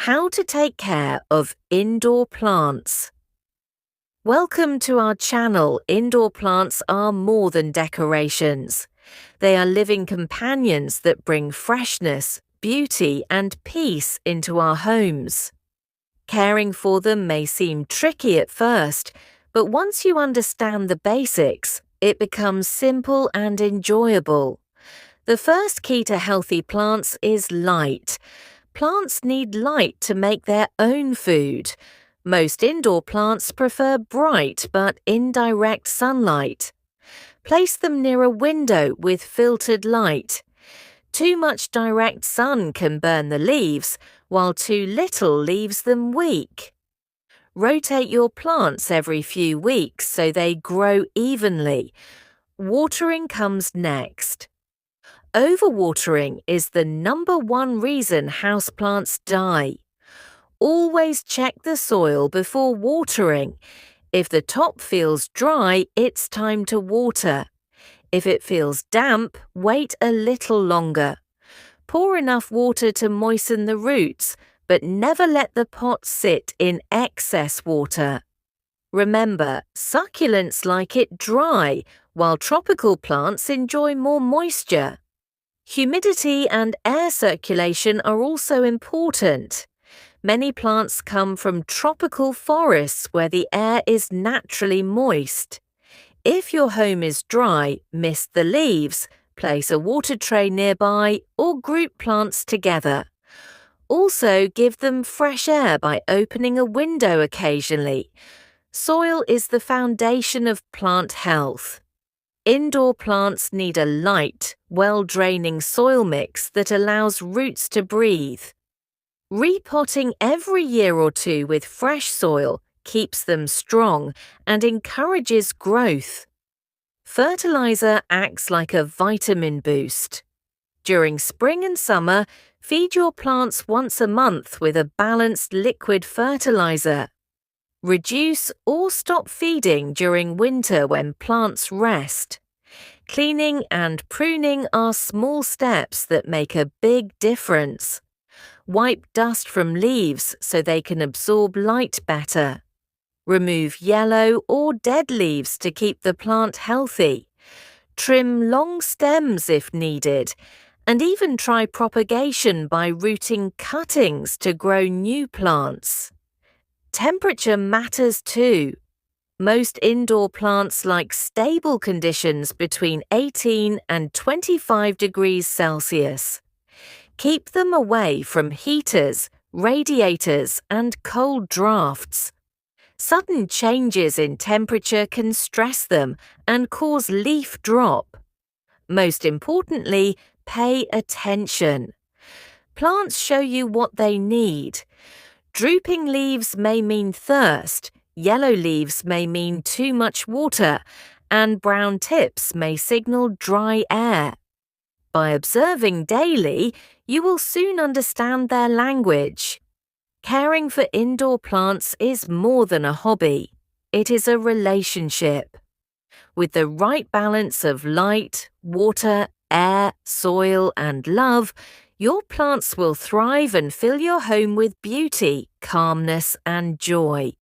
How to take care of indoor plants. Welcome to our channel. Indoor plants are more than decorations. They are living companions that bring freshness, beauty, and peace into our homes. Caring for them may seem tricky at first, but once you understand the basics, it becomes simple and enjoyable. The first key to healthy plants is light. Plants need light to make their own food. Most indoor plants prefer bright but indirect sunlight. Place them near a window with filtered light. Too much direct sun can burn the leaves, while too little leaves them weak. Rotate your plants every few weeks so they grow evenly. Watering comes next. Overwatering is the #1 reason houseplants die. Always check the soil before watering. If the top feels dry, it's time to water. If it feels damp, wait a little longer. Pour enough water to moisten the roots, but never let the pot sit in excess water. Remember, succulents like it dry, while tropical plants enjoy more moisture. Humidity and air circulation are also important. Many plants come from tropical forests where the air is naturally moist. If your home is dry, mist the leaves, place a water tray nearby, or group plants together. Also, give them fresh air by opening a window occasionally. Soil is the foundation of plant health. Indoor plants need a light, well-draining soil mix that allows roots to breathe. Repotting every year or two with fresh soil keeps them strong and encourages growth. Fertilizer acts like a vitamin boost. During spring and summer, feed your plants once a month with a balanced liquid fertilizer. Reduce or stop feeding during winter when plants rest. Cleaning and pruning are small steps that make a big difference. Wipe dust from leaves so they can absorb light better. Remove yellow or dead leaves to keep the plant healthy. Trim long stems if needed, and even try propagation by rooting cuttings to grow new plants. Temperature matters too. Most indoor plants like stable conditions between 18 and 25 degrees Celsius. Keep them away from heaters, radiators, and cold drafts. Sudden changes in temperature can stress them and cause leaf drop. Most importantly, pay attention. Plants show you what they need. Drooping leaves may mean thirst, yellow leaves may mean too much water, and brown tips may signal dry air. By observing daily, you will soon understand their language. Caring for indoor plants is more than a hobby. It is a relationship. With the right balance of light, water, air, soil, and love, your plants will thrive and fill your home with beauty, calmness, and joy.